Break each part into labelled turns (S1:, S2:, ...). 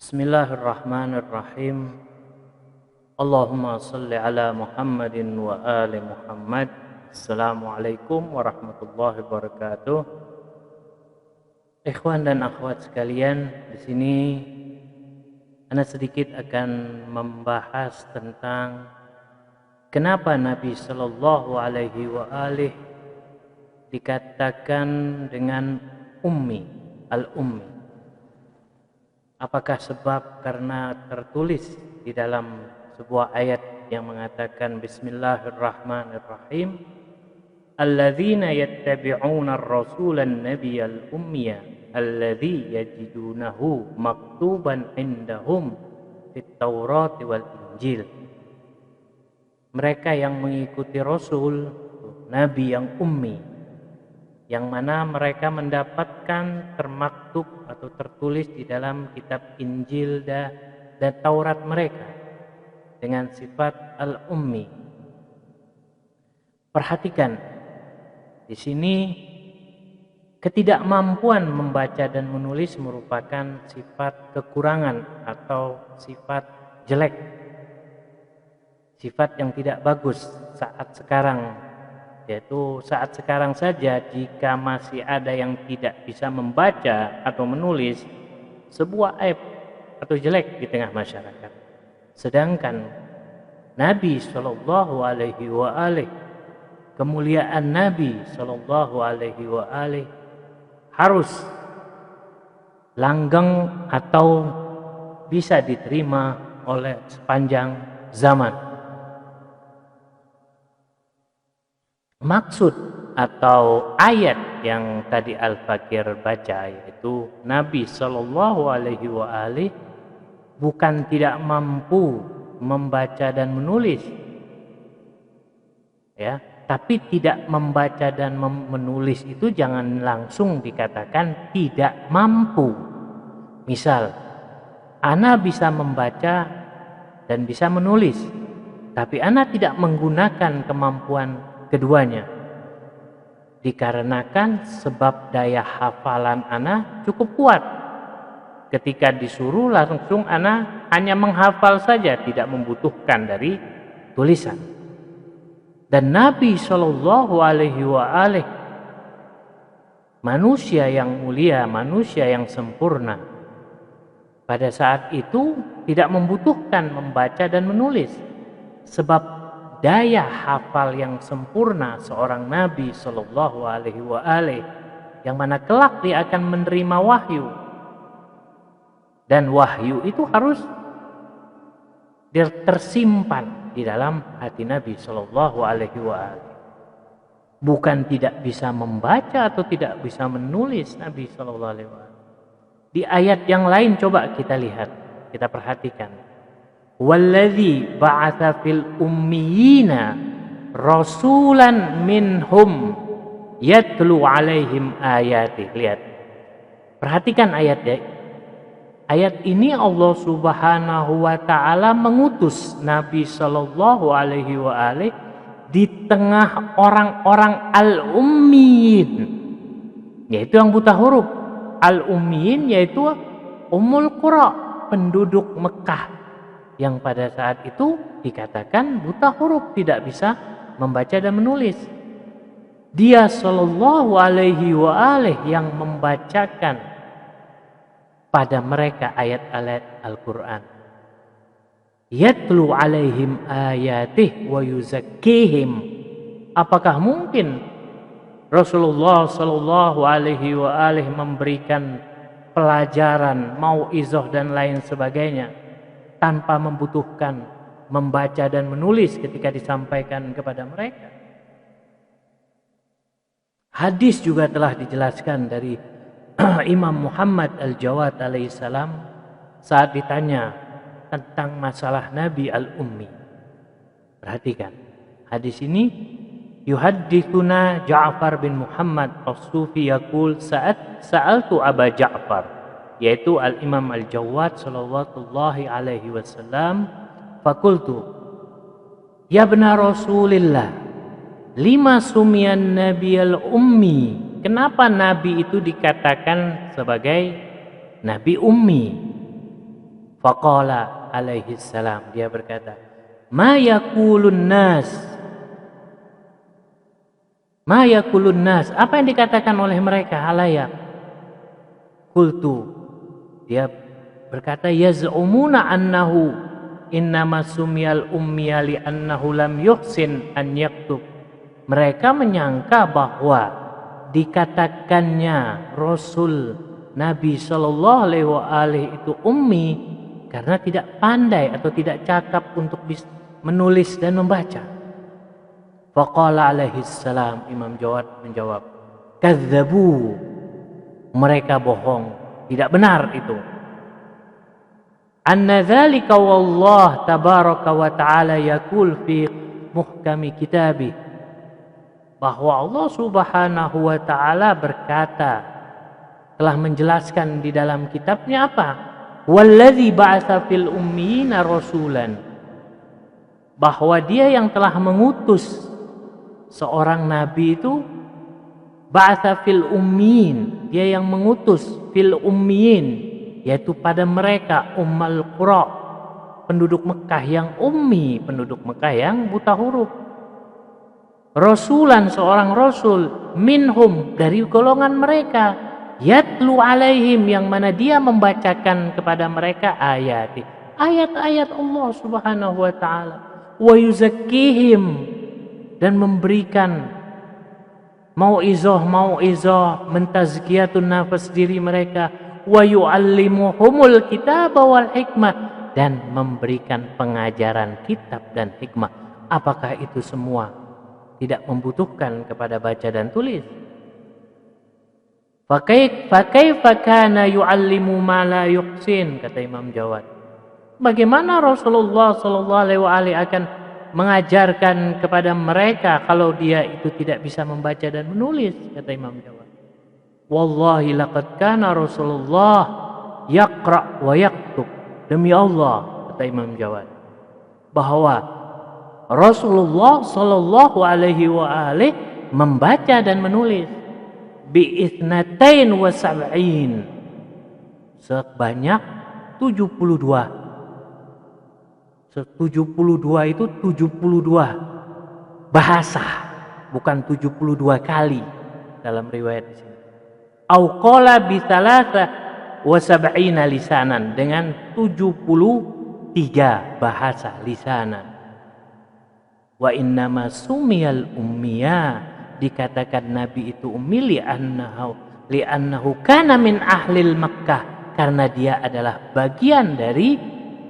S1: Bismillahirrahmanirrahim. Allahumma salli ala Muhammadin wa ali Muhammad. Assalamualaikum warahmatullahi wabarakatuh. Ikhwan dan akhwat sekalian, di sini ana sedikit akan membahas tentang kenapa Nabi Shallallahu Alaihi Wasallam dikatakan dengan ummi, al-ummi. Apakah sebab karena tertulis di dalam sebuah ayat yang mengatakan Bismillahirrahmanirrahim, alladzina yattabi'una ar-rasulan nabiyyal ummiya alladzi yajidunahu maktuban indahum fit Taurat wal Injil. Mereka yang mengikuti Rasul, Nabi yang ummi, yang mana mereka mendapatkan termaktub atau tertulis di dalam kitab Injil dan Taurat mereka dengan sifat al-ummi. Perhatikan di sini, ketidakmampuan membaca dan menulis merupakan sifat kekurangan atau sifat jelek, sifat yang tidak bagus saat sekarang. Yaitu saat sekarang saja jika masih ada yang tidak bisa membaca atau menulis, sebuah aib atau jelek di tengah masyarakat. Sedangkan Nabi Shallallahu Alaihi Wasallam, kemuliaan Nabi Shallallahu Alaihi Wasallam harus langgeng atau bisa diterima oleh sepanjang zaman. Maksud atau ayat yang tadi Al-Fakir baca, yaitu Nabi Shallallahu Alaihi Wasallam bukan tidak mampu membaca dan menulis, ya, tapi tidak membaca dan menulis itu jangan langsung dikatakan tidak mampu. Misal, ana bisa membaca dan bisa menulis, tapi ana tidak menggunakan kemampuan keduanya, dikarenakan sebab daya hafalan ana cukup kuat. Ketika disuruh langsung ana hanya menghafal saja, tidak membutuhkan dari tulisan. Dan Nabi Shallallahu Alaihi Wasallam manusia yang mulia, manusia yang sempurna, pada saat itu tidak membutuhkan membaca dan menulis, sebab daya hafal yang sempurna seorang Nabi Shallallahu Alaihi Wasallam, yang mana kelak dia akan menerima wahyu, dan wahyu itu harus tersimpan di dalam hati Nabi Shallallahu Alaihi Wasallam. Bukan tidak bisa membaca atau tidak bisa menulis Nabi Shallallahu Alaihi Wasallam. Di ayat yang lain coba kita lihat, kita perhatikan. Walladzi ba'atsa fil ummiyina rasulan minhum yatlu alaihim ayati. Lihat, perhatikan ayatnya. Ayat ini Allah Subhanahu wa taala mengutus Nabi Shallallahu Alaihi Wasallam di tengah orang-orang al-ummiyin, yaitu yang buta huruf. Al-ummiyin yaitu Ummul Qura, penduduk Mekah, yang pada saat itu dikatakan buta huruf, tidak bisa membaca dan menulis. Dia Shallallahu Alaihi Wasallam yang membacakan pada mereka ayat-ayat Al-Quran. Yatlu alaihim ayatih wa yuzakkihim. Apakah mungkin Rasulullah Shallallahu Alaihi Wasallam memberikan pelajaran, mauizah dan lain sebagainya tanpa membutuhkan membaca dan menulis ketika disampaikan kepada mereka? Hadis juga telah dijelaskan dari Imam Muhammad Al-Jawad alaihissalam saat ditanya tentang masalah Nabi Al-Ummi. Perhatikan hadis ini. Yuhaddithuna Ja'far bin Muhammad as-Sufi yaqul sa'altu Aba Ja'far, yaitu Al-Imam Al-Jawad sallallahu alaihi wasallam, fakultu ya benar Rasulillah, lima sumian nabiyal ummi, kenapa nabi itu dikatakan sebagai nabi ummi? Faqala alaihi salam, dia berkata, ma yaqulun nas, ma yaqulun nas, apa yang dikatakan oleh mereka halayak? Qultu, dia berkata, yaz'umuna annahu innama sumiyal ummiya li annahu lam yuhsin an yaktub. Mereka menyangka bahwa dikatakannya Rasul Nabi Shallallahu Alaihi Wasallam itu ummi karena tidak pandai atau tidak cakap untuk menulis dan membaca. Faqala alaihi salam, Imam Jawad menjawab, kadzabu, mereka bohong, tidak benar itu. Anna dzalika wallah tabaraka wa ta'ala yaqul fi muhkami kitabih, bahwa Allah Subhanahu wa ta'ala berkata, telah menjelaskan di dalam kitabnya apa? Wallazi ba'atsa fil ummiyina rasulan, bahwa dia yang telah mengutus seorang nabi itu, ba'atsa fil ummiyin, dia yang mengutus fil ummiyin, yaitu pada mereka ummal qura, penduduk Mekah yang ummi, penduduk Mekah yang buta huruf. Rasulan, seorang rasul, minhum, dari golongan mereka, yatlu alaihim, yang mana dia membacakan kepada mereka ayat-ayat Allah Subhanahu wa ta'ala, wa yuzakkihim, dan memberikan mau'izah, mentazkiyatun nafas diri mereka, wa yu'allimuhumul kitaba wal hikmah, dan memberikan pengajaran kitab dan hikmah. Apakah itu semua tidak membutuhkan kepada baca dan tulis? Fakaifa kana yu'allimu ma la yuhsin, kata Imam Jawad. Bagaimana Rasulullah sallallahu alaihi wasallam akan mengajarkan kepada mereka kalau dia itu tidak bisa membaca dan menulis, kata Imam Jawad. Wallahi laqad kana Rasulullah yaqra wa yaktub. Demi Allah, kata Imam Jawad, bahwa Rasulullah sallallahu alaihi wasallam membaca dan menulis bi'ithnatain wa sab'in, sebanyak 72. 72 itu 72 bahasa, bukan 72 kali dalam riwayat di sini. Au qala bi thalatha wa sab'ina lisanan, dengan 73 bahasa lisanan. Wa innama sumiyal ummiya, dikatakan Nabi itu ummi li'annahu kana min ahlil Makkah, karena dia adalah bagian dari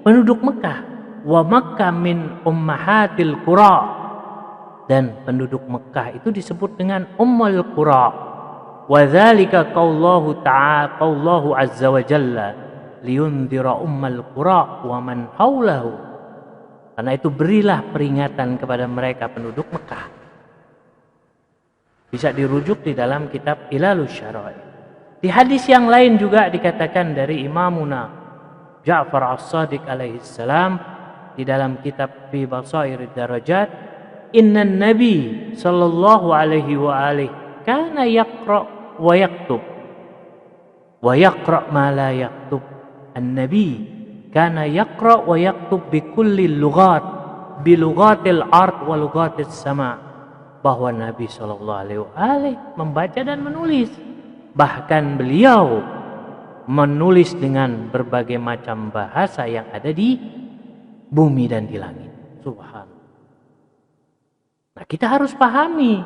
S1: penduduk Mekah. Wa Makkah min ummahatil qura, dan penduduk Mekah itu disebut dengan ummul qura. Wa dzalika qaullahu ta'ala, qaullahu azza wa jalla, liyundhira ummal qura wa man haulahu. Karena itu berilah peringatan kepada mereka penduduk Mekah. Bisa dirujuk di dalam kitab Ilalus Syara'i. Di hadis yang lain juga dikatakan dari Imamuna Ja'far As-Shadiq alaihi salam di dalam kitab Fi Basairid Darajat, inna nabi sallallahu alaihi wa alihi kana yaqra wa yaktub wa yaqra ma la yaktub. An-nabi kana yaqra wa yaktub bi kulli lughat, bi lughatil ard wa lughatis sama, bahwa Nabi sallallahu alaihi wa alihi membaca dan menulis, bahkan beliau menulis dengan berbagai macam bahasa yang ada di bumi dan di langit. Subhanallah. Nah, kita harus pahami,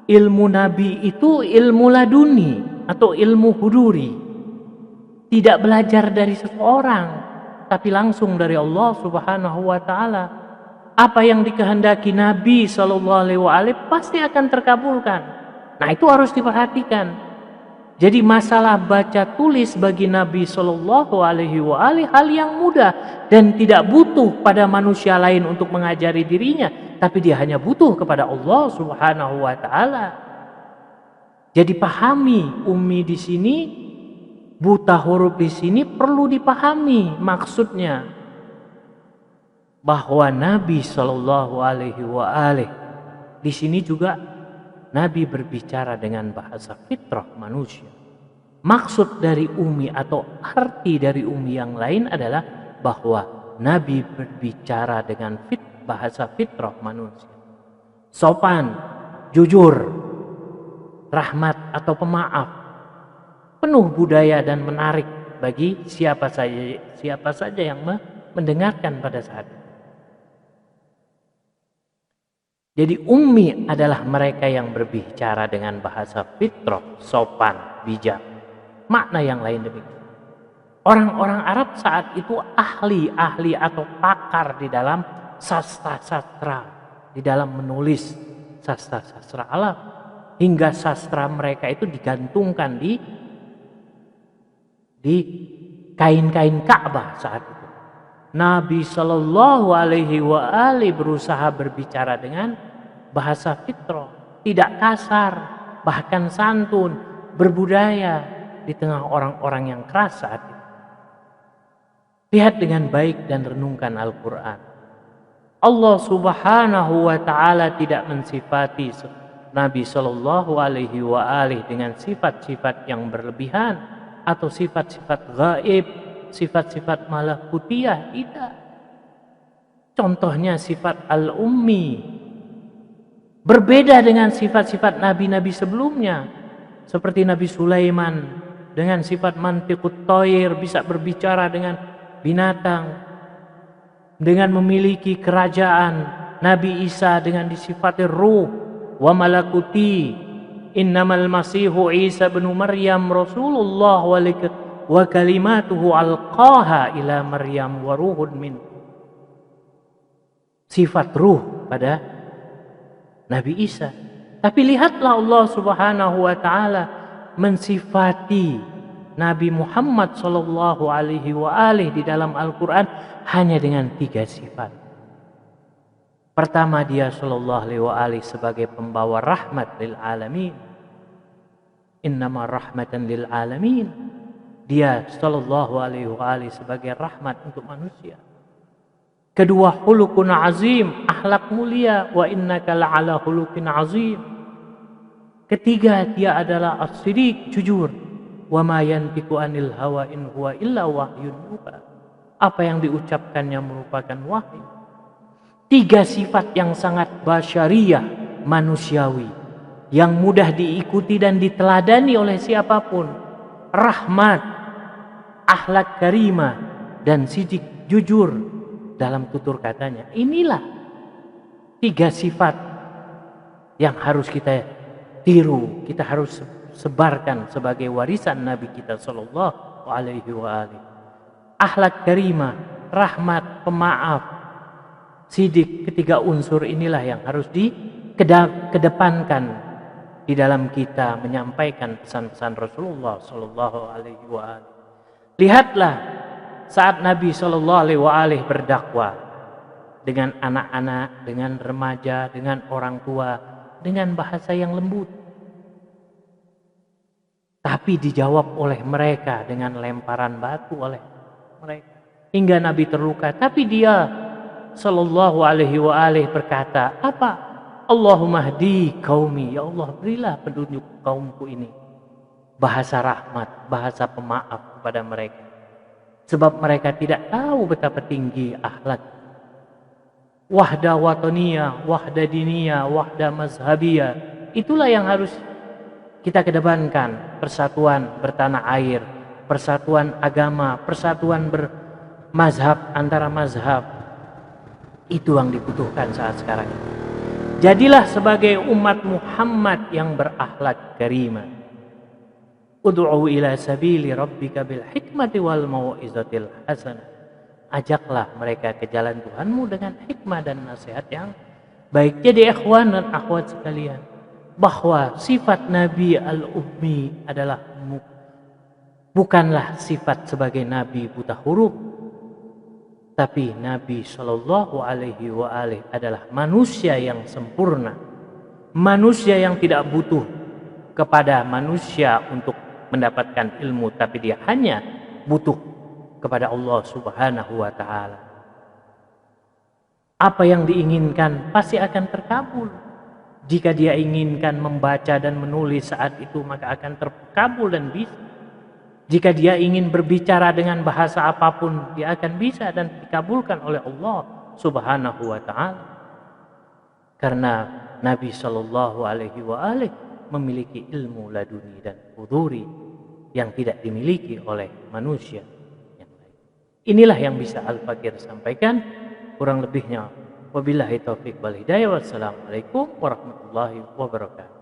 S1: ilmu Nabi itu ilmu laduni atau ilmu huduri. Tidak belajar dari seseorang, tapi langsung dari Allah Subhanahu wa ta'ala. Apa yang dikehendaki Nabi sallallahu alaihi wasallam pasti akan terkabulkan. Nah, itu harus diperhatikan. Jadi masalah baca tulis bagi Nabi Shallallahu Alaihi Wasallam hal yang mudah dan tidak butuh pada manusia lain untuk mengajari dirinya, tapi dia hanya butuh kepada Allah Subhanahu Wa Taala. Jadi pahami, ummi di sini, buta huruf di sini perlu dipahami maksudnya, bahwa Nabi Shallallahu Alaihi Wasallam di sini juga Nabi berbicara dengan bahasa fitrah manusia. Maksud dari ummi atau arti dari ummi yang lain adalah bahwa Nabi berbicara dengan bahasa fitrah manusia. Sopan, jujur, rahmat atau pemaaf, penuh budaya dan menarik bagi siapa saja yang mendengarkan pada saat itu. Jadi ummi adalah mereka yang berbicara dengan bahasa fitrah, sopan, bijak. Makna yang lain demikian. Orang-orang Arab saat itu ahli atau pakar di dalam sastra, di dalam menulis sastra Arab, hingga sastra mereka itu digantungkan di kain-kain Ka'bah saat itu. Nabi Shallallahu Alaihi Wasallam berusaha berbicara dengan bahasa fitrah, tidak kasar, bahkan santun, berbudaya di tengah orang-orang yang keras saat itu. Lihat dengan baik dan renungkan Al-Quran. Allah Subhanahu Wa Taala tidak mensifati Nabi Shallallahu Alaihi Wasallam dengan sifat-sifat yang berlebihan atau sifat-sifat gaib, sifat-sifat malakutiyah, tidak. Contohnya sifat al-ummi berbeda dengan sifat-sifat nabi-nabi sebelumnya, seperti Nabi Sulaiman dengan sifat mantiqut thair, bisa berbicara dengan binatang, dengan memiliki kerajaan. Nabi Isa dengan disifati ruh wa malakuti, innamal masihu Isa bin Maryam Rasulullah wa kalimatuhu alqaha ila Maryam wa ruhun min. Sifat ruh pada Nabi Isa. Tapi lihatlah Allah Subhanahu wa taala mensifati Nabi Muhammad sallallahu alaihi wasallam di dalam Al-Qur'an hanya dengan 3 sifat. Pertama, dia sallallahu alaihi wasallam sebagai pembawa rahmat lil alamin. Innama rahmatan lil alamin. Dia sallallahu alaihi wasallam sebagai rahmat untuk manusia. Kedua, khuluqun azim, akhlak mulia, wa innaka la'ala khuluqin azim. Ketiga, dia adalah as-sidiq, jujur. Wa ma yantiqu anil hawa in huwa illa wahyun yuha. Apa yang diucapkannya merupakan wahyu. 3 sifat yang sangat basyariyah, manusiawi, yang mudah diikuti dan diteladani oleh siapapun. Rahmat, akhlak karimah, dan sidik, jujur dalam tutur katanya. Inilah 3 sifat yang harus kita tiru, kita harus sebarkan sebagai warisan Nabi kita sallallahu alaihi wasallam. Akhlak karimah, rahmat, pemaaf, sidik, 3 unsur inilah yang harus dikedepankan di dalam kita menyampaikan pesan-pesan Rasulullah sallallahu alaihi wasallam. Lihatlah saat Nabi sallallahu alaihi wasallam berdakwah dengan anak-anak, dengan remaja, dengan orang tua, dengan bahasa yang lembut. Tapi dijawab oleh mereka dengan lemparan batu oleh mereka. Hingga Nabi terluka. Tapi dia sallallahu alaihi wasallam berkata, apa? Allahumma hdi qaumi, ya Allah berilah petunjuk kaumku ini. Bahasa rahmat, bahasa pemaaf kepada mereka. Sebab mereka tidak tahu betapa tinggi akhlak. Wahda wataniyah, wahda diniyah, wahda mazhabiyah. Itulah yang harus kita kedepankan. Persatuan bertanah air, persatuan agama, persatuan bermazhab antara mazhab. Itu yang dibutuhkan saat sekarang ini. Jadilah sebagai umat Muhammad yang berakhlak karimah. Ud'u ila sabili rabbika bil hikmati wal mau'izatil hasanah. Ajaklah mereka ke jalan Tuhanmu dengan hikmah dan nasihat yang baik. Jadi ikhwan dan akhwat sekalian, bahwa sifat Nabi al-ummi adalah bukanlah sifat sebagai Nabi buta huruf, tapi Nabi Shallallahu Alaihi Wasallam adalah manusia yang sempurna, manusia yang tidak butuh kepada manusia untuk mendapatkan ilmu, tapi dia hanya butuh kepada Allah Subhanahu wa taala. Apa yang diinginkan pasti akan terkabul. Jika dia inginkan membaca dan menulis saat itu, maka akan terkabul dan bisa. Jika dia ingin berbicara dengan bahasa apapun, dia akan bisa dan dikabulkan oleh Allah Subhanahu wa taala. Karena Nabi Shallallahu alaihi wasallam memiliki ilmu laduni dan huduri yang tidak dimiliki oleh manusia yang lain. Inilah yang bisa Al-Fakir sampaikan, kurang lebihnya wabillahi taufik wal hidayah. Wassalamualaikum warahmatullahi wabarakatuh.